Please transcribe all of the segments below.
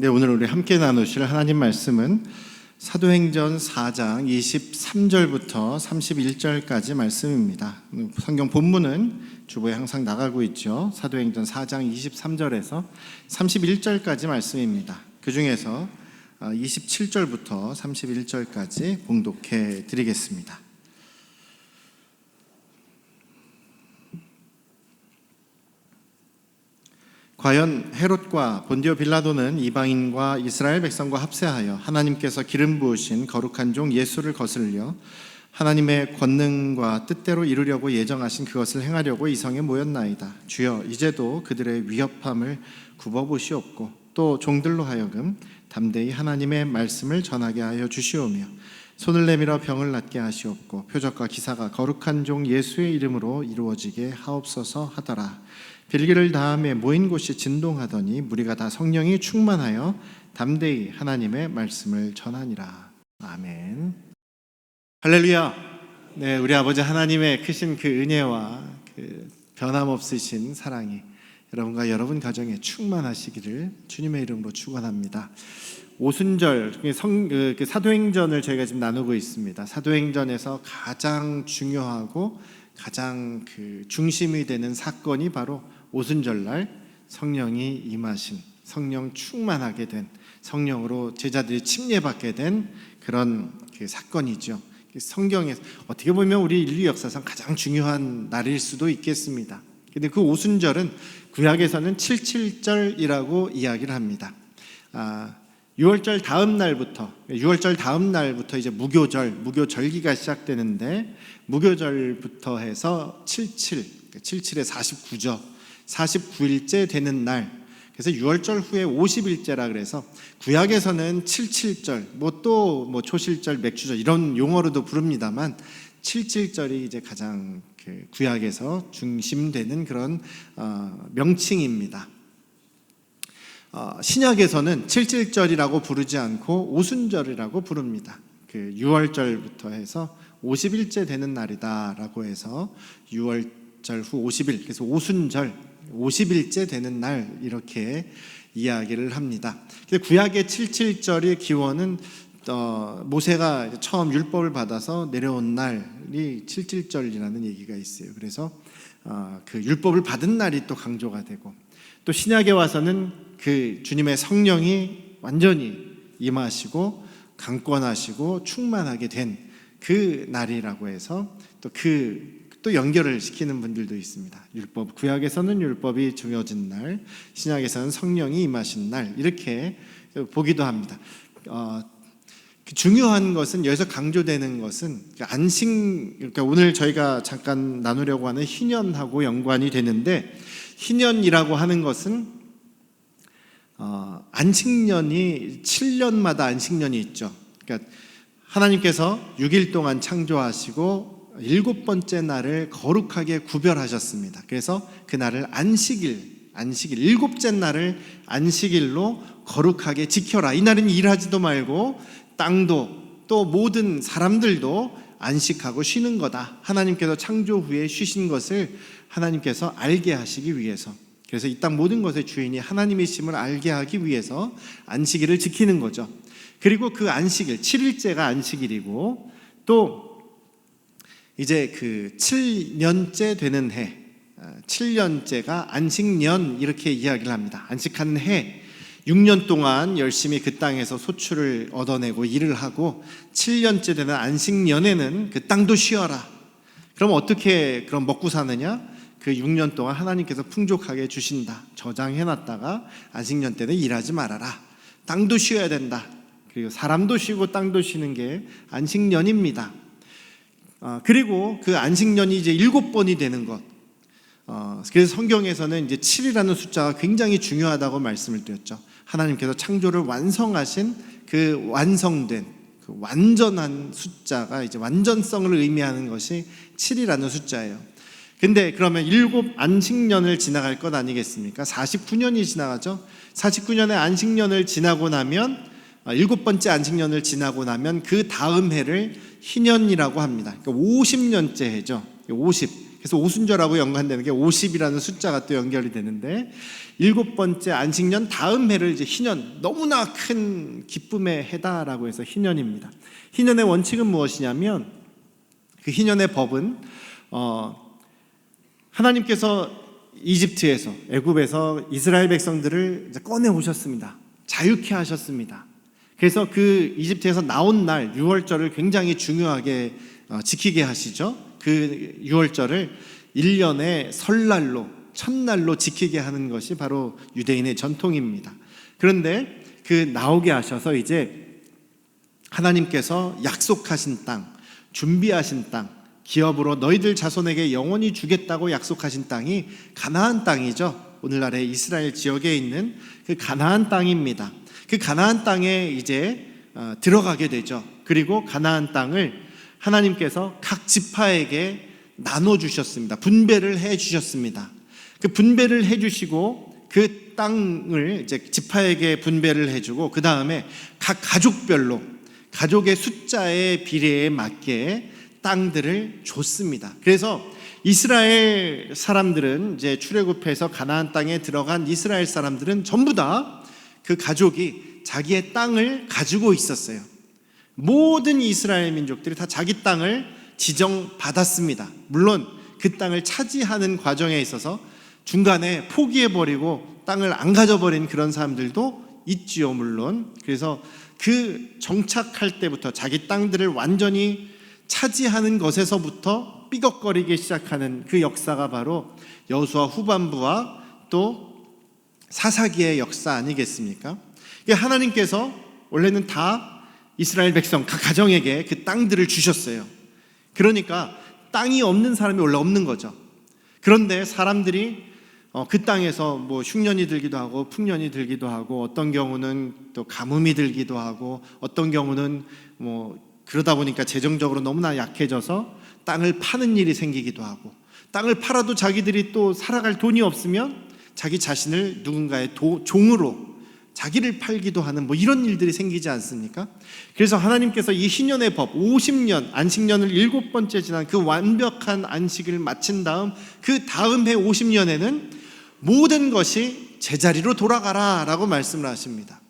네, 오늘 우리 함께 나누실 하나님 말씀은 사도행전 4장 23절부터 31절까지 말씀입니다. 성경 본문은 주보에 항상 나가고 있죠. 사도행전 4장 23절에서 31절까지 말씀입니다. 그 중에서 27절부터 31절까지 봉독해 드리겠습니다. 과연 헤롯과 본디오 빌라도는 이방인과 이스라엘 백성과 합세하여 하나님께서 기름 부으신 거룩한 종 예수를 거슬려 하나님의 권능과 뜻대로 이루려고 예정하신 그것을 행하려고 이 성에 모였나이다. 주여, 이제도 그들의 위협함을 굽어보시옵고 또 종들로 하여금 담대히 하나님의 말씀을 전하게 하여 주시오며 손을 내밀어 병을 낫게 하시옵고 표적과 기사가 거룩한 종 예수의 이름으로 이루어지게 하옵소서 하더라. 빌기를 다음에 모인 곳이 진동하더니 무리가 다 성령이 충만하여 담대히 하나님의 말씀을 전하니라. 아멘. 할렐루야. 네, 우리 아버지 하나님의 크신 그 은혜와 그 변함없으신 사랑이 여러분과 여러분 가정에 충만하시기를 주님의 이름으로 축원합니다. 오순절 사도행전을 저희가 지금 나누고 있습니다. 사도행전에서 가장 중요하고 가장 그 중심이 되는 사건이 바로 오순절날 성령이 임하신, 성령 충만하게 된, 성령으로 제자들이 침례받게 된 그런 그 사건이죠. 성경에서 어떻게 보면 우리 인류 역사상 가장 중요한 날일 수도 있겠습니다. 근데 그 오순절은 구약에서는 77절이라고 이야기를 합니다. 6월절 다음 날부터 이제 무교절기가 시작되는데 무교절부터 해서 77에 49일째 되는 날. 그래서 6월절 후에 50일째라 그래서 구약에서는 77절, 또 초실절, 맥주절 이런 용어로도 부릅니다만 77절이 이제 가장 구약에서 중심되는 그런 명칭입니다. 신약에서는 77절이라고 부르지 않고 오순절이라고 부릅니다. 6월절부터 해서 50일째 되는 날이다라고 해서 6월절 후 50일, 그래서 오순절 50일째 되는 날 이렇게 이야기를 합니다. 구약의 77절의 기원은 모세가 처음 율법을 받아서 내려온 날이 77절이라는 얘기가 있어요. 그래서 그 율법을 받은 날이 또 강조가 되고, 또 신약에 와서는 그 주님의 성령이 완전히 임하시고 강권하시고 충만하게 된 그 날이라고 해서 또 연결을 시키는 분들도 있습니다. 율법, 구약에서는 율법이 주어진 날, 신약에서는 성령이 임하신 날 이렇게 보기도 합니다. 중요한 것은, 여기서 강조되는 것은 그러니까 오늘 저희가 잠깐 나누려고 하는 희년하고 연관이 되는데, 희년이라고 하는 것은 안식년이 7년마다 안식년이 있죠. 그러니까 하나님께서 6일 동안 창조하시고 7번째 날을 거룩하게 구별하셨습니다. 그래서 그 날을 안식일 7째 날을 안식일로 거룩하게 지켜라. 이 날은 일하지도 말고 땅도 또 모든 사람들도 안식하고 쉬는 거다. 하나님께서 창조 후에 쉬신 것을 하나님께서 알게 하시기 위해서, 그래서 이 땅 모든 것의 주인이 하나님이심을 알게 하기 위해서 안식일을 지키는 거죠. 그리고 그 안식일 7일째가 안식일이고, 또 이제 그 7년째 되는 해, 7년째가 안식년 이렇게 이야기를 합니다. 안식하는 해, 6년 동안 열심히 그 땅에서 소출을 얻어내고 일을 하고 7년째 되는 안식년에는 그 땅도 쉬어라. 그럼 어떻게 그럼 먹고 사느냐? 그 6년 동안 하나님께서 풍족하게 주신다. 저장해놨다가 안식년 때는 일하지 말아라. 땅도 쉬어야 된다. 그리고 사람도 쉬고 땅도 쉬는 게 안식년입니다. 그리고 그 안식년이 이제 7번이 되는 것. 그래서 성경에서는 이제 7이라는 숫자가 굉장히 중요하다고 말씀을 드렸죠. 하나님께서 창조를 완성하신 그 완성된 그 완전한 숫자가 이제 완전성을 의미하는 것이 7이라는 숫자예요. 근데 그러면 7 안식년을 지나갈 것 아니겠습니까? 49년이 지나가죠. 49년의 안식년을 지나고 나면 7번째 안식년을 지나고 나면 그 다음 해를 희년이라고 합니다. 그러니까 50년째 해죠. 50. 그래서 오순절하고 연관되는 게 50이라는 숫자가 또 연결이 되는데, 7번째 안식년 다음 해를 이제 희년, 너무나 큰 기쁨의 해다라고 해서 희년입니다. 희년의 원칙은 무엇이냐면, 그 희년의 법은 하나님께서 이집트에서, 애굽에서 이스라엘 백성들을 이제 꺼내 오셨습니다. 자유케 하셨습니다. 그래서 그 이집트에서 나온 날 6월절을 굉장히 중요하게 지키게 하시죠. 그 6월절을 1년의 설날로, 첫날로 지키게 하는 것이 바로 유대인의 전통입니다. 그런데 그 나오게 하셔서 이제 하나님께서 약속하신 땅, 준비하신 땅, 기업으로 너희들 자손에게 영원히 주겠다고 약속하신 땅이 가나안 땅이죠. 오늘날의 이스라엘 지역에 있는 그 가나안 땅입니다. 그 가나안 땅에 이제 들어가게 되죠. 그리고 가나안 땅을 하나님께서 각 지파에게 나눠주셨습니다. 분배를 해주셨습니다. 그 분배를 해주시고 그 땅을 이제 지파에게 분배를 해주고, 그 다음에 각 가족별로 가족의 숫자의 비례에 맞게 땅들을 줬습니다. 그래서 이스라엘 사람들은 이제 출애굽해서 가나안 땅에 들어간 이스라엘 사람들은 전부 다 그 가족이 자기의 땅을 가지고 있었어요. 모든 이스라엘 민족들이 다 자기 땅을 지정받았습니다. 물론 그 땅을 차지하는 과정에 있어서 중간에 포기해버리고 땅을 안 가져버린 그런 사람들도 있지요, 물론. 그래서 그 정착할 때부터 자기 땅들을 완전히 차지하는 것에서부터 삐걱거리기 시작하는 그 역사가 바로 여호수아 후반부와 또 사사기의 역사 아니겠습니까? 하나님께서 원래는 다 이스라엘 백성 각 가정에게 그 땅들을 주셨어요. 그러니까 땅이 없는 사람이 원래 없는 거죠. 그런데 사람들이 그 땅에서 뭐 흉년이 들기도 하고 풍년이 들기도 하고, 어떤 경우는 또 가뭄이 들기도 하고, 어떤 경우는 뭐 그러다 보니까 재정적으로 너무나 약해져서 땅을 파는 일이 생기기도 하고, 땅을 팔아도 자기들이 또 살아갈 돈이 없으면 자기 자신을 누군가의 종으로 자기를 팔기도 하는 뭐 이런 일들이 생기지 않습니까? 그래서 하나님께서 이 희년의 법 50년, 안식년을 7번째 지난 그 완벽한 안식을 마친 다음 그 다음 해 50년에는 모든 것이 제자리로 돌아가라 라고 말씀을 하십니다.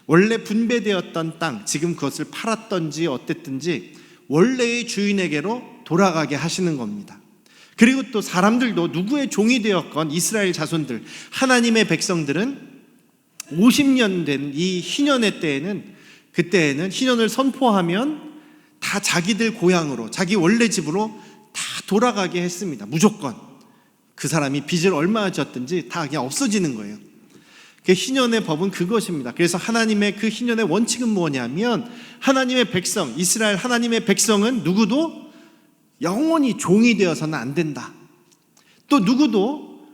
원래 분배되었던 땅, 지금 그것을 팔았던지 어땠든지 원래의 주인에게로 돌아가게 하시는 겁니다. 그리고 또 사람들도 누구의 종이 되었건 이스라엘 자손들, 하나님의 백성들은 50년 된 이 희년의 때에는, 그때에는 희년을 선포하면 다 자기들 고향으로, 자기 원래 집으로 다 돌아가게 했습니다. 무조건. 그 사람이 빚을 얼마나 졌든지 다 그냥 없어지는 거예요. 그 희년의 법은 그것입니다. 그래서 하나님의 그 희년의 원칙은 뭐냐면, 하나님의 백성, 이스라엘 하나님의 백성은 누구도 영원히 종이 되어서는 안 된다. 또 누구도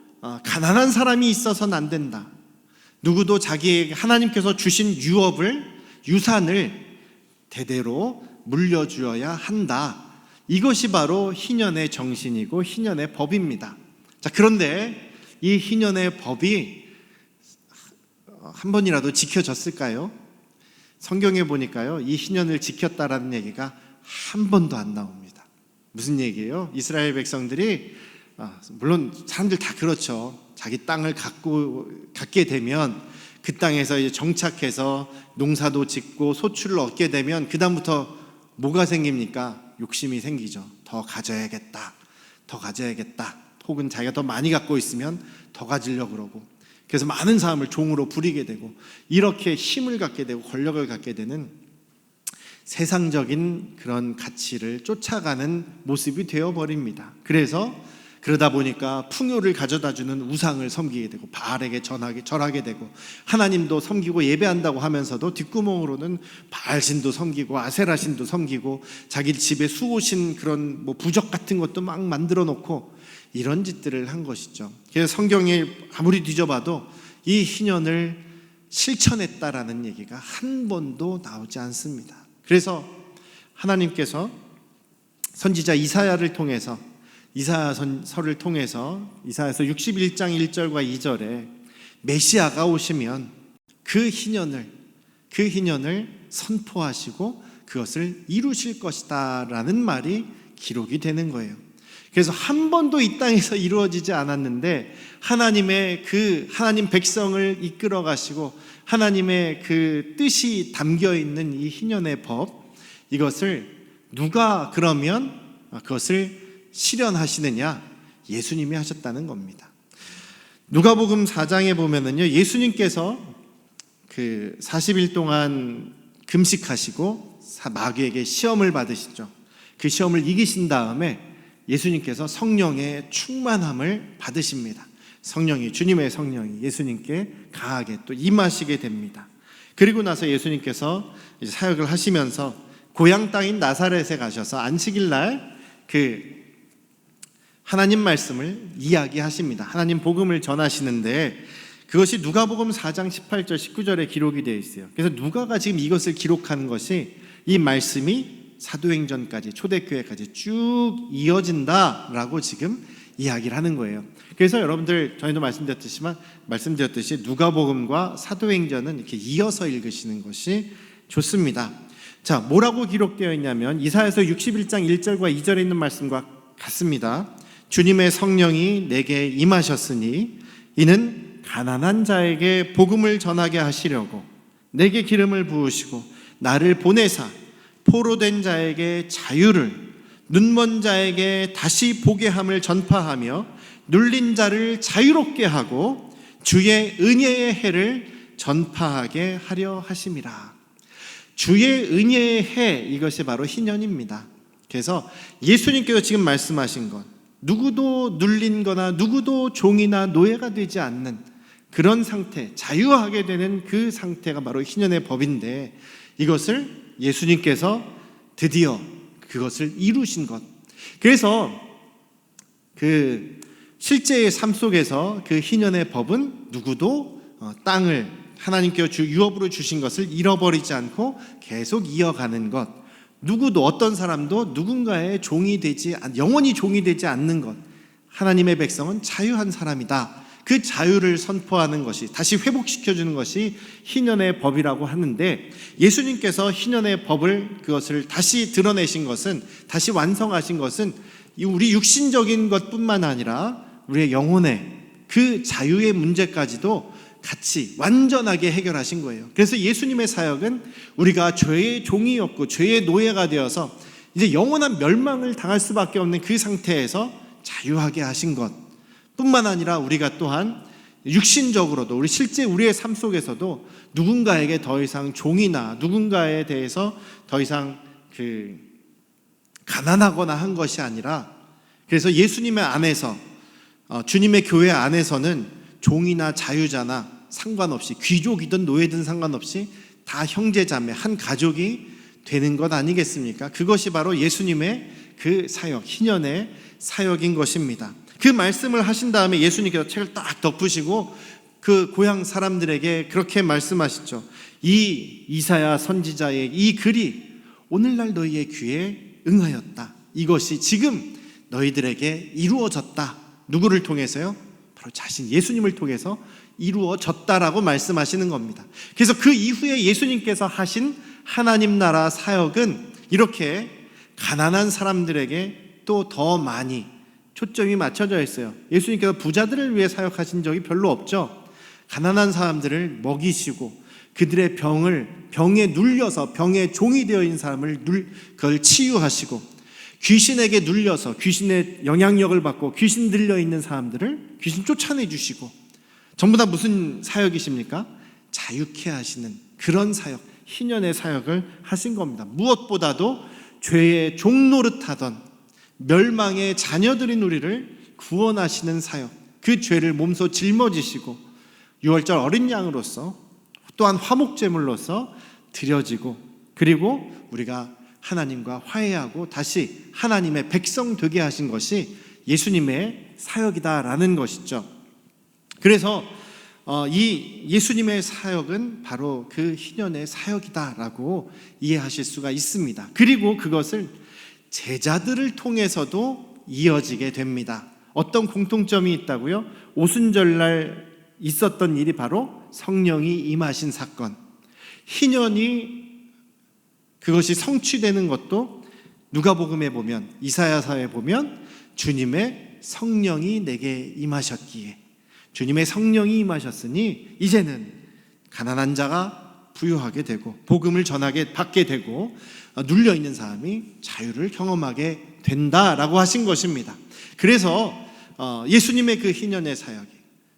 가난한 사람이 있어서는 안 된다. 누구도 자기에게 하나님께서 주신 유산을 대대로 물려주어야 한다. 이것이 바로 희년의 정신이고 희년의 법입니다. 자, 그런데 이 희년의 법이 한 번이라도 지켜졌을까요? 성경에 보니까요, 이 희년을 지켰다라는 얘기가 한 번도 안 나옵니다. 무슨 얘기예요? 이스라엘 백성들이, 물론 사람들 다 그렇죠. 자기 땅을 갖게 되면 그 땅에서 이제 정착해서 농사도 짓고 소출을 얻게 되면 그 다음부터 뭐가 생깁니까? 욕심이 생기죠. 더 가져야겠다, 더 가져야겠다. 혹은 자기가 더 많이 갖고 있으면 더 가지려고 그러고, 그래서 많은 사람을 종으로 부리게 되고, 이렇게 힘을 갖게 되고 권력을 갖게 되는 세상적인 그런 가치를 쫓아가는 모습이 되어버립니다. 그러다 보니까 풍요를 가져다주는 우상을 섬기게 되고, 바알에게 절하게 되고, 하나님도 섬기고 예배한다고 하면서도 뒷구멍으로는 바알신도 섬기고 아세라신도 섬기고, 자기 집에 수호신 그런 뭐 부적 같은 것도 막 만들어 놓고 이런 짓들을 한 것이죠. 그래서 성경에 아무리 뒤져봐도 이 희년을 실천했다라는 얘기가 한 번도 나오지 않습니다. 그래서 하나님께서 선지자 이사야를 통해서, 이사야서를 통해서 이사야서 61장 1절과 2절에 메시아가 오시면 그 희년을 선포하시고 그것을 이루실 것이다 라는 말이 기록이 되는 거예요. 그래서 한 번도 이 땅에서 이루어지지 않았는데 하나님 백성을 이끌어 가시고 하나님의 그 뜻이 담겨 있는 이 희년의 법, 이것을 누가 그러면 그것을 실현하시느냐? 예수님이 하셨다는 겁니다. 누가복음 4장에 보면은요, 예수님께서 그 40일 동안 금식하시고 마귀에게 시험을 받으시죠. 그 시험을 이기신 다음에 예수님께서 성령의 충만함을 받으십니다. 주님의 성령이 예수님께 강하게 또 임하시게 됩니다. 그리고 나서 예수님께서 이제 사역을 하시면서 고향 땅인 나사렛에 가셔서 안식일 날 하나님 말씀을 이야기하십니다. 하나님 복음을 전하시는데 그것이 누가복음 4장 18절 19절에 기록이 되어 있어요. 그래서 누가가 지금 이것을 기록하는 것이 이 말씀이 사도행전까지 초대교회까지 쭉 이어진다라고 지금 이야기를 하는 거예요. 그래서 여러분들 저희도 말씀드렸듯이 누가복음과 사도행전은 이렇게 이어서 읽으시는 것이 좋습니다. 자, 뭐라고 기록되어 있냐면 이사야서 61장 1절과 2절에 있는 말씀과 같습니다. 주님의 성령이 내게 임하셨으니 이는 가난한 자에게 복음을 전하게 하시려고 내게 기름을 부으시고 나를 보내사 포로된 자에게 자유를, 눈먼 자에게 다시 보게 함을 전파하며 눌린 자를 자유롭게 하고 주의 은혜의 해를 전파하게 하려 하심이라. 주의 은혜의 해, 이것이 바로 희년입니다. 그래서 예수님께서 지금 말씀하신 것, 누구도 눌린 거나 누구도 종이나 노예가 되지 않는 그런 상태, 자유하게 되는 그 상태가 바로 희년의 법인데, 이것을 예수님께서 드디어 그것을 이루신 것. 그래서 그 실제의 삶 속에서 그 희년의 법은 누구도 땅을 하나님께서 유업으로 주신 것을 잃어버리지 않고 계속 이어가는 것. 누구도 어떤 사람도 누군가의 영원히 종이 되지 않는 것. 하나님의 백성은 자유한 사람이다. 그 자유를 선포하는 것이, 다시 회복시켜주는 것이 희년의 법이라고 하는데, 예수님께서 희년의 법을 그것을 다시 드러내신 것은, 다시 완성하신 것은 우리 육신적인 것뿐만 아니라 우리의 영혼의 그 자유의 문제까지도 같이 완전하게 해결하신 거예요. 그래서 예수님의 사역은 우리가 죄의 종이었고 죄의 노예가 되어서 이제 영원한 멸망을 당할 수밖에 없는 그 상태에서 자유하게 하신 것 뿐만 아니라, 우리가 또한 육신적으로도 우리의 삶 속에서도 누군가에게 더 이상 종이나 누군가에 대해서 더 이상 가난하거나 한 것이 아니라, 그래서 예수님의 안에서 주님의 교회 안에서는 종이나 자유자나 상관없이, 귀족이든 노예든 상관없이 다 형제자매 한 가족이 되는 것 아니겠습니까? 그것이 바로 예수님의 그 사역, 희년의 사역인 것입니다. 그 말씀을 하신 다음에 예수님께서 책을 딱 덮으시고 그 고향 사람들에게 그렇게 말씀하시죠. 이 이사야 선지자의 이 글이 오늘날 너희의 귀에 응하였다. 이것이 지금 너희들에게 이루어졌다. 누구를 통해서요? 바로 자신 예수님을 통해서 이루어졌다라고 말씀하시는 겁니다. 그래서 그 이후에 예수님께서 하신 하나님 나라 사역은 이렇게 가난한 사람들에게 또 더 많이 초점이 맞춰져 있어요. 예수님께서 부자들을 위해 사역하신 적이 별로 없죠. 가난한 사람들을 먹이시고 그들의 병에 눌려서 병의 종이 되어 있는 사람을 그걸 치유하시고, 귀신에게 눌려서 귀신의 영향력을 받고 귀신 들려 있는 사람들을 귀신 쫓아내 주시고, 전부 다 무슨 사역이십니까? 자유케 하시는 그런 사역, 희년의 사역을 하신 겁니다. 무엇보다도 죄의 종 노릇하던 멸망의 자녀들인 우리를 구원하시는 사역, 그 죄를 몸소 짊어지시고 유월절 어린 양으로서 또한 화목제물로서 드려지고, 그리고 우리가 하나님과 화해하고 다시 하나님의 백성 되게 하신 것이 예수님의 사역이다라는 것이죠. 그래서 이 예수님의 사역은 바로 그 희년의 사역이다라고 이해하실 수가 있습니다. 그리고 그것을 제자들을 통해서도 이어지게 됩니다. 어떤 공통점이 있다고요? 오순절날 있었던 일이 바로 성령이 임하신 사건. 희년이 그것이 성취되는 것도 누가복음에 보면, 이사야서에 보면 주님의 성령이 내게 임하셨기에, 주님의 성령이 임하셨으니 이제는 가난한 자가 부유하게 되고 복음을 전하게 받게 되고 눌려있는 사람이 자유를 경험하게 된다라고 하신 것입니다. 그래서 예수님의 그 희년의 사역이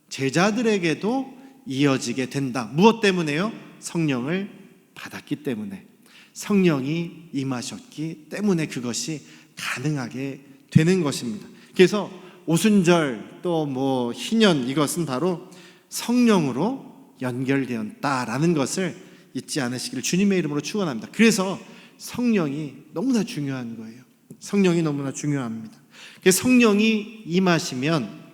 제자들에게도 이어지게 된다. 무엇 때문에요? 성령을 받았기 때문에, 성령이 임하셨기 때문에 그것이 가능하게 되는 것입니다. 그래서 오순절 또 희년, 이것은 바로 성령으로 연결되었다라는 것을 잊지 않으시기를 주님의 이름으로 축원합니다. 그래서 성령이 너무나 중요한 거예요. 성령이 너무나 중요합니다. 그래서 성령이 임하시면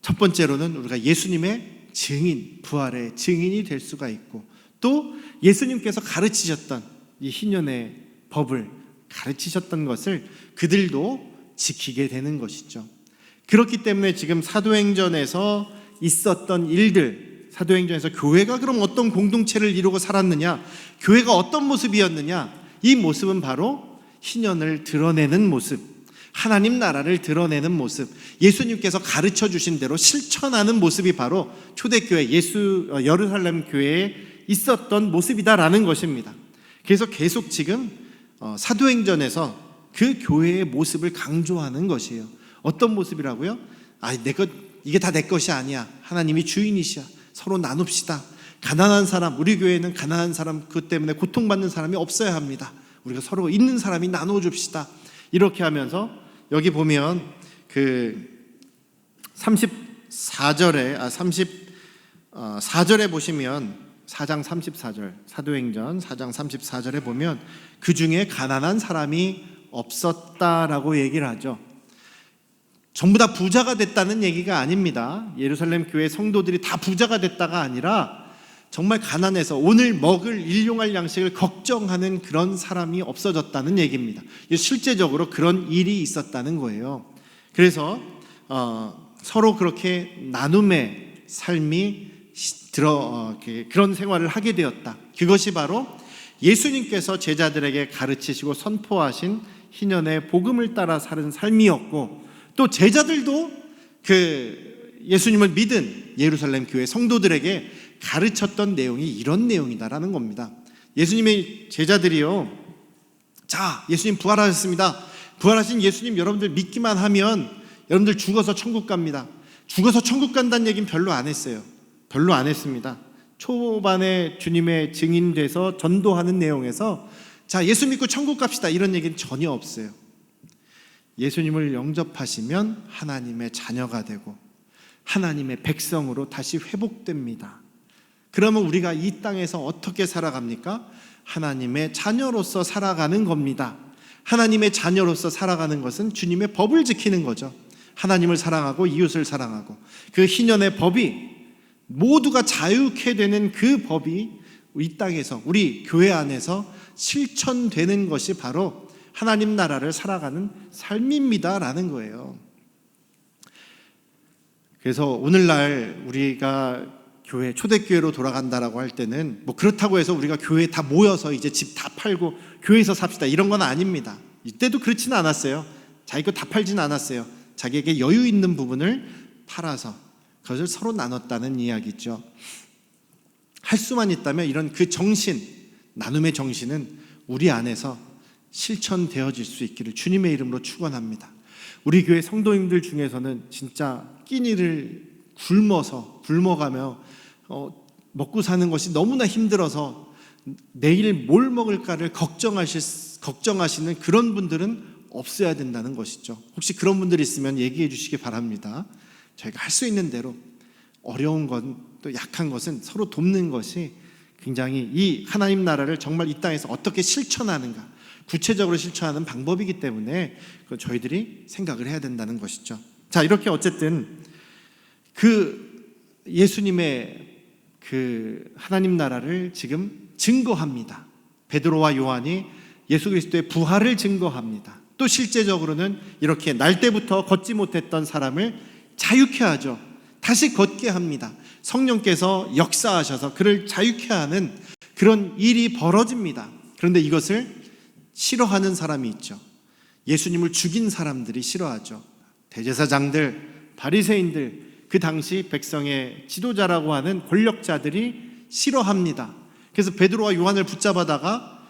첫 번째로는 우리가 예수님의 증인, 부활의 증인이 될 수가 있고, 또 예수님께서 가르치셨던 이 희년의 법을 가르치셨던 것을 그들도 지키게 되는 것이죠. 그렇기 때문에 지금 사도행전에서 있었던 일들, 사도행전에서 교회가 그럼 어떤 공동체를 이루고 살았느냐, 교회가 어떤 모습이었느냐, 이 모습은 바로 희년을 드러내는 모습, 하나님 나라를 드러내는 모습, 예수님께서 가르쳐 주신 대로 실천하는 모습이 바로 초대교회, 예루살렘 교회에 있었던 모습이다라는 것입니다. 그래서 계속 지금 사도행전에서 그 교회의 모습을 강조하는 것이에요. 어떤 모습이라고요? 이게 다 내 것이 아니야. 하나님이 주인이시야. 서로 나눕시다. 가난한 사람, 우리 교회는 가난한 사람, 그 때문에 고통받는 사람이 없어야 합니다. 우리가 서로 있는 사람이 나눠줍시다. 이렇게 하면서 여기 보면 그 34절에 보시면 4장 34절, 사도행전 4장 34절에 보면 그 중에 가난한 사람이 없었다라고 얘기를 하죠. 전부 다 부자가 됐다는 얘기가 아닙니다. 예루살렘 교회 성도들이 다 부자가 됐다가 아니라 정말 가난해서 오늘 먹을 일용할 양식을 걱정하는 그런 사람이 없어졌다는 얘기입니다. 실제적으로 그런 일이 있었다는 거예요. 그래서 서로 그렇게 나눔의 삶이 그런 생활을 하게 되었다. 그것이 바로 예수님께서 제자들에게 가르치시고 선포하신 희년의 복음을 따라 사는 삶이었고, 또 제자들도 그 예수님을 믿은 예루살렘 교회 성도들에게 가르쳤던 내용이 이런 내용이다라는 겁니다. 예수님의 제자들이요, 자, 예수님 부활하셨습니다. 부활하신 예수님 여러분들 믿기만 하면 여러분들 죽어서 천국 갑니다. 죽어서 천국 간다는 얘기는 별로 안 했어요. 별로 안 했습니다. 초반에 주님의 증인돼서 전도하는 내용에서 자, 예수 믿고 천국 갑시다 이런 얘기는 전혀 없어요. 예수님을 영접하시면 하나님의 자녀가 되고 하나님의 백성으로 다시 회복됩니다. 그러면 우리가 이 땅에서 어떻게 살아갑니까? 하나님의 자녀로서 살아가는 겁니다. 하나님의 자녀로서 살아가는 것은 주님의 법을 지키는 거죠. 하나님을 사랑하고 이웃을 사랑하고 그 희년의 법이 모두가 자유케 되는 그 법이 이 땅에서 우리 교회 안에서 실천되는 것이 바로 하나님 나라를 살아가는 삶입니다라는 거예요. 그래서 오늘날 우리가 교회, 초대교회로 돌아간다라고 할 때는 그렇다고 해서 우리가 교회에 다 모여서 이제 집 다 팔고 교회에서 삽시다 이런 건 아닙니다. 이때도 그렇지는 않았어요. 자기 거 다 팔지는 않았어요. 자기에게 여유 있는 부분을 팔아서 그것을 서로 나눴다는 이야기죠. 할 수만 있다면 이런 그 정신, 나눔의 정신은 우리 안에서 실천되어질 수 있기를 주님의 이름으로 축원합니다. 우리 교회 성도님들 중에서는 진짜 끼니를 굶어가며 먹고 사는 것이 너무나 힘들어서 내일 뭘 먹을까를 걱정하시는 그런 분들은 없어야 된다는 것이죠. 혹시 그런 분들이 있으면 얘기해 주시기 바랍니다. 저희가 할 수 있는 대로 어려운 건 또 약한 것은 서로 돕는 것이 굉장히 이 하나님 나라를 정말 이 땅에서 어떻게 실천하는가, 구체적으로 실천하는 방법이기 때문에 저희들이 생각을 해야 된다는 것이죠. 자, 이렇게 어쨌든 그 예수님의 그 하나님 나라를 지금 증거합니다. 베드로와 요한이 예수 그리스도의 부활을 증거합니다. 또 실제적으로는 이렇게 날 때부터 걷지 못했던 사람을 자유케 하죠. 다시 걷게 합니다. 성령께서 역사하셔서 그를 자유케 하는 그런 일이 벌어집니다. 그런데 이것을 싫어하는 사람이 있죠. 예수님을 죽인 사람들이 싫어하죠. 대제사장들, 바리새인들, 그 당시 백성의 지도자라고 하는 권력자들이 싫어합니다. 그래서 베드로와 요한을 붙잡아다가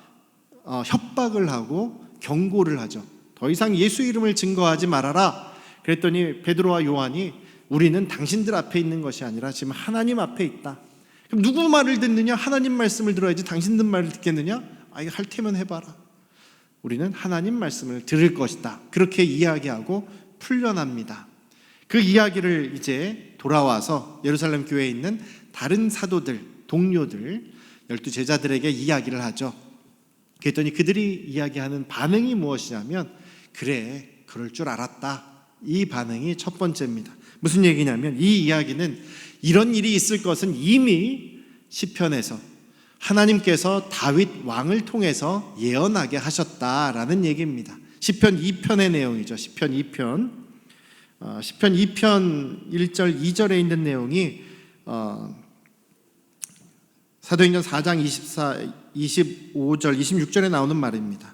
협박을 하고 경고를 하죠. 더 이상 예수 이름을 증거하지 말아라. 그랬더니 베드로와 요한이 우리는 당신들 앞에 있는 것이 아니라 지금 하나님 앞에 있다. 그럼 누구 말을 듣느냐? 하나님 말씀을 들어야지 당신들 말을 듣겠느냐? 이거 할 테면 해봐라. 우리는 하나님 말씀을 들을 것이다. 그렇게 이야기하고 풀려납니다. 그 이야기를 이제 돌아와서 예루살렘 교회에 있는 다른 사도들, 동료들, 12 제자들에게 이야기를 하죠. 그랬더니 그들이 이야기하는 반응이 무엇이냐면 그래, 그럴 줄 알았다. 이 반응이 첫 번째입니다. 무슨 얘기냐면 이 이야기는 이런 일이 있을 것은 이미 시편에서 하나님께서 다윗 왕을 통해서 예언하게 하셨다라는 얘기입니다. 시편 2편의 내용이죠. 시편 2편 1절 2절에 있는 내용이 사도행전 4장 25절 26절에 나오는 말입니다.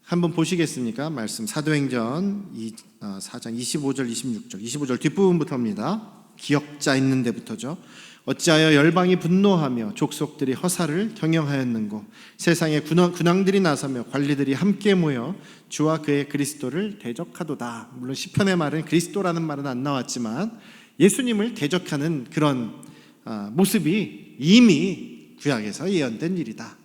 한번 보시겠습니까? 말씀 사도행전 4장 25절 26절 25절 뒷부분부터입니다. 기억자 있는 데부터죠. 어찌하여 열방이 분노하며 족속들이 허사를 경영하였는고 세상의 군왕들이 나서며 관리들이 함께 모여 주와 그의 그리스도를 대적하도다. 물론 시편의 말은 그리스도라는 말은 안 나왔지만 예수님을 대적하는 그런 모습이 이미 구약에서 예언된 일이다.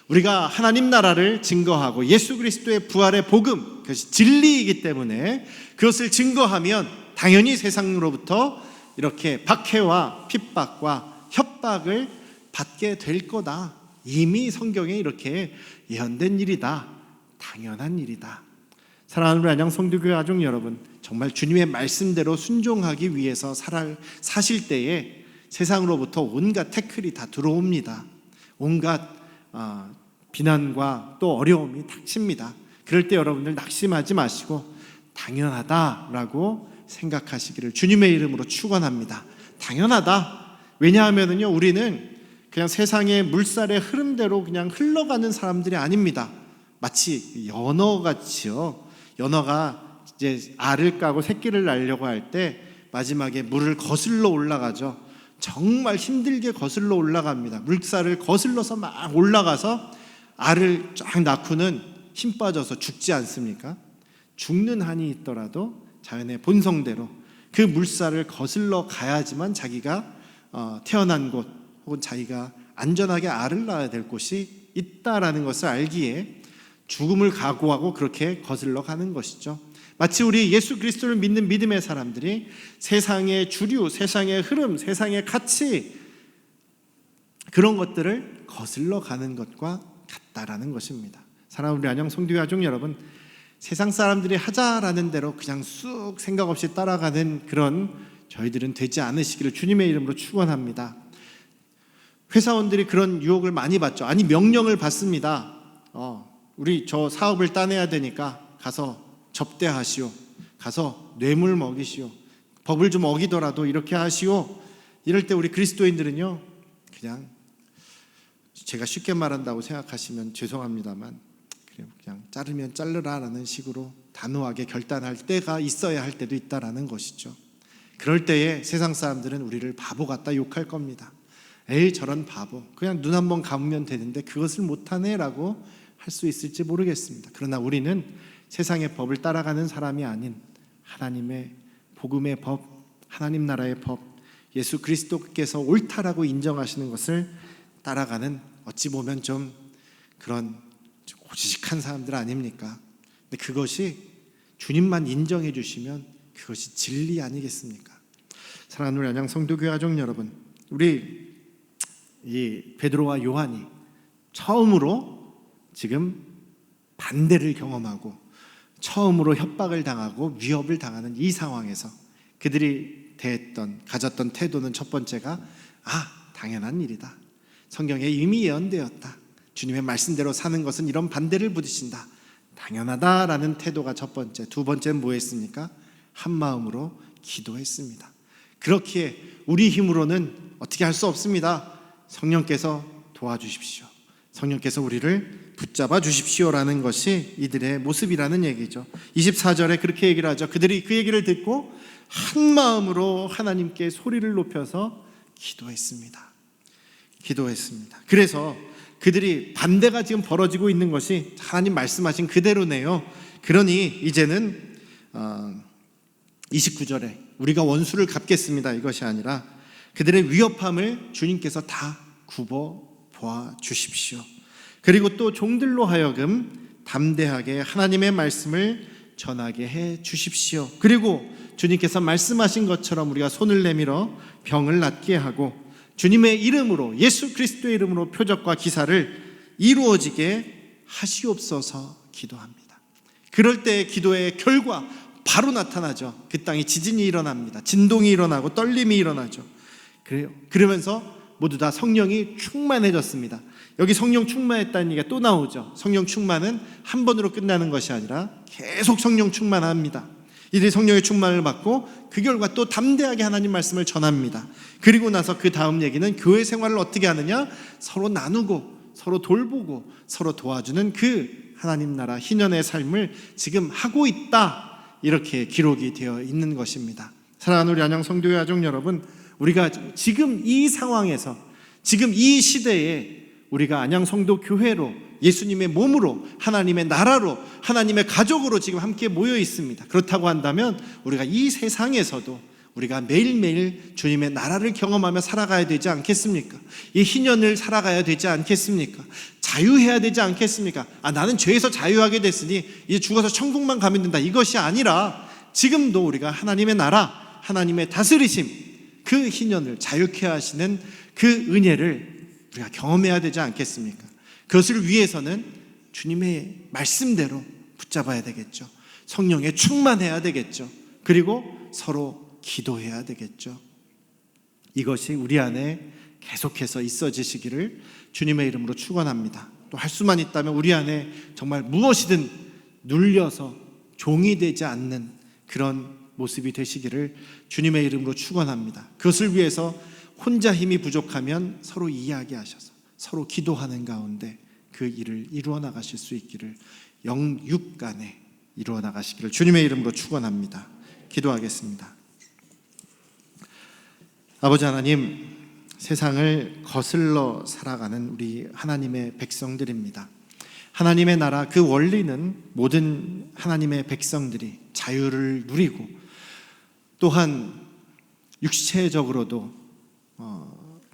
우리가 하나님 나라를 증거하고 예수 그리스도의 부활의 복음, 그것이 진리이기 때문에 그것을 증거하면 당연히 세상으로부터 이렇게 박해와 핍박과 협박을 받게 될 거다. 이미 성경에 이렇게 예언된 일이다. 당연한 일이다. 사랑하는 우리 안양 성도교회 가족 여러분, 정말 주님의 말씀대로 순종하기 위해서 사실 때에 세상으로부터 온갖 태클이 다 들어옵니다. 온갖 비난과 또 어려움이 닥칩니다. 그럴 때 여러분들 낙심하지 마시고 당연하다라고 생각하시기를 주님의 이름으로 축원합니다. 당연하다. 왜냐하면요, 우리는 그냥 세상의 물살의 흐름대로 그냥 흘러가는 사람들이 아닙니다. 마치 연어같이요. 연어가 이제 알을 까고 새끼를 낳으려고 할 때 마지막에 물을 거슬러 올라가죠. 정말 힘들게 거슬러 올라갑니다. 물살을 거슬러서 막 올라가서 알을 쫙 낳고는 힘 빠져서 죽지 않습니까? 죽는 한이 있더라도 자연의 본성대로 그 물살을 거슬러 가야지만 자기가 태어난 곳 혹은 자기가 안전하게 알을 낳아야 될 곳이 있다라는 것을 알기에 죽음을 각오하고 그렇게 거슬러 가는 것이죠. 마치 우리 예수 그리스도를 믿는 믿음의 사람들이 세상의 주류, 세상의 흐름, 세상의 가치 그런 것들을 거슬러 가는 것과 같다라는 것입니다. 사랑하는 우리 안녕 성도 가족 여러분, 세상 사람들이 하자라는 대로 그냥 쑥 생각 없이 따라가는 그런 저희들은 되지 않으시기를 주님의 이름으로 축원합니다. 회사원들이 그런 유혹을 많이 받죠. 아니 명령을 받습니다. 우리 저 사업을 따내야 되니까 가서 접대하시오. 가서 뇌물 먹이시오. 법을 좀 어기더라도 이렇게 하시오. 이럴 때 우리 그리스도인들은요, 그냥 제가 쉽게 말한다고 생각하시면 죄송합니다만 그냥 자르면 자르라라는 식으로 단호하게 결단할 때가 있어야 할 때도 있다라는 것이죠. 그럴 때에 세상 사람들은 우리를 바보 같다 욕할 겁니다. 에이 저런 바보, 그냥 눈 한번 감으면 되는데 그것을 못하네 라고 할 수 있을지 모르겠습니다. 그러나 우리는 세상의 법을 따라가는 사람이 아닌 하나님의 복음의 법, 하나님 나라의 법, 예수 그리스도께서 옳다라고 인정하시는 것을 따라가는 어찌 보면 좀 그런 고지식한 사람들 아닙니까? 근데 그것이 주님만 인정해 주시면 그것이 진리 아니겠습니까? 사랑하는 우리 안양 성도교회 가족 여러분, 우리 이 베드로와 요한이 처음으로 지금 반대를 경험하고 처음으로 협박을 당하고 위협을 당하는 이 상황에서 그들이 가졌던 태도는 첫 번째가 당연한 일이다. 성경에 이미 예언되었다. 주님의 말씀대로 사는 것은 이런 반대를 부딪힌다. 당연하다라는 태도가 첫 번째. 두 번째는 뭐 했습니까? 한 마음으로 기도했습니다. 그렇기에 우리 힘으로는 어떻게 할 수 없습니다. 성령께서 도와주십시오. 성령께서 우리를 붙잡아 주십시오라는 것이 이들의 모습이라는 얘기죠. 24절에 그렇게 얘기를 하죠. 그들이 그 얘기를 듣고 한 마음으로 하나님께 소리를 높여서 기도했습니다. 그래서 그들이 반대가 지금 벌어지고 있는 것이 하나님 말씀하신 그대로네요. 그러니 이제는 29절에 우리가 원수를 갚겠습니다, 이것이 아니라 그들의 위협함을 주님께서 다 굽어 보아 주십시오. 그리고 또 종들로 하여금 담대하게 하나님의 말씀을 전하게 해 주십시오. 그리고 주님께서 말씀하신 것처럼 우리가 손을 내밀어 병을 낫게 하고 주님의 이름으로, 예수 그리스도의 이름으로 표적과 기사를 이루어지게 하시옵소서 기도합니다. 그럴 때 기도의 결과 바로 나타나죠. 그 땅에 지진이 일어납니다. 진동이 일어나고 떨림이 일어나죠. 그래요. 그러면서 모두 다 성령이 충만해졌습니다. 여기 성령 충만했다는 얘기가 또 나오죠. 성령 충만은 한 번으로 끝나는 것이 아니라 계속 성령 충만합니다. 이들이 성령의 충만을 받고 그 결과 또 담대하게 하나님 말씀을 전합니다. 그리고 나서 그 다음 얘기는 교회 생활을 어떻게 하느냐? 서로 나누고 서로 돌보고 서로 도와주는 그 하나님 나라 희년의 삶을 지금 하고 있다, 이렇게 기록이 되어 있는 것입니다. 사랑하는 우리 안양 성도의 가족 여러분, 우리가 지금 이 상황에서, 지금 이 시대에 우리가 안양 성도 교회로, 예수님의 몸으로, 하나님의 나라로, 하나님의 가족으로 지금 함께 모여 있습니다. 그렇다고 한다면 우리가 이 세상에서도 우리가 매일매일 주님의 나라를 경험하며 살아가야 되지 않겠습니까? 이 희년을 살아가야 되지 않겠습니까? 자유해야 되지 않겠습니까? 나는 죄에서 자유하게 됐으니 이제 죽어서 천국만 가면 된다, 이것이 아니라 지금도 우리가 하나님의 나라, 하나님의 다스리심, 그 희년을 자유케 하시는 그 은혜를 우리가 경험해야 되지 않겠습니까? 그것을 위해서는 주님의 말씀대로 붙잡아야 되겠죠. 성령에 충만해야 되겠죠. 그리고 서로 기도해야 되겠죠. 이것이 우리 안에 계속해서 있어지시기를 주님의 이름으로 축원합니다. 또 할 수만 있다면 우리 안에 정말 무엇이든 눌려서 종이 되지 않는 그런 모습이 되시기를 주님의 이름으로 축원합니다. 그것을 위해서 혼자 힘이 부족하면 서로 이야기하셔서 서로 기도하는 가운데 그 일을 이루어 나가실 수 있기를, 영육 간에 이루어 나가시기를 주님의 이름으로 축원합니다. 기도하겠습니다. 아버지 하나님, 세상을 거슬러 살아가는 우리 하나님의 백성들입니다. 하나님의 나라, 그 원리는 모든 하나님의 백성들이 자유를 누리고 또한 육체적으로도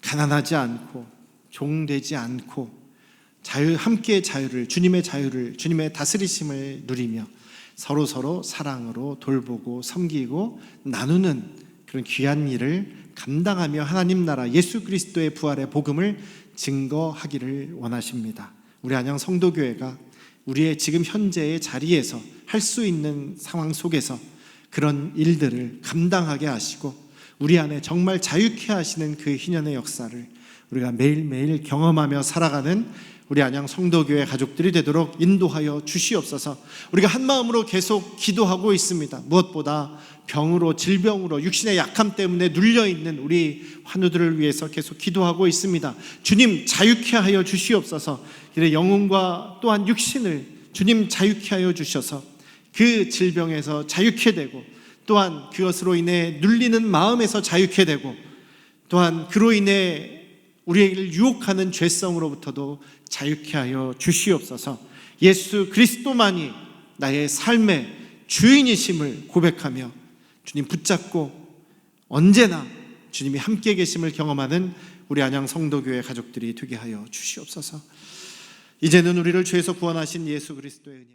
가난하지 않고 종되지 않고 함께 자유를, 주님의 다스리심을 누리며 서로 사랑으로 돌보고 섬기고 나누는 그런 귀한 일을 감당하며 하나님 나라 예수 그리스도의 부활의 복음을 증거하기를 원하십니다. 우리 안양 성도교회가 우리의 지금 현재의 자리에서 할 수 있는 상황 속에서 그런 일들을 감당하게 하시고 우리 안에 정말 자유케 하시는 그 희년의 역사를 우리가 매일매일 경험하며 살아가는 우리 안양 성도교회 가족들이 되도록 인도하여 주시옵소서. 우리가 한 마음으로 계속 기도하고 있습니다. 무엇보다 병으로, 질병으로, 육신의 약함 때문에 눌려있는 우리 환우들을 위해서 계속 기도하고 있습니다. 주님 자유케 하여 주시옵소서. 이래 영혼과 또한 육신을 주님 자유케 하여 주셔서 그 질병에서 자유케 되고 또한 그것으로 인해 눌리는 마음에서 자유케 되고 또한 그로 인해 우리를 유혹하는 죄성으로부터도 자유케 하여 주시옵소서. 예수 그리스도만이 나의 삶의 주인이심을 고백하며 주님 붙잡고 언제나 주님이 함께 계심을 경험하는 우리 안양 성도교회 가족들이 되게 하여 주시옵소서. 이제는 우리를 죄에서 구원하신 예수 그리스도의 은혜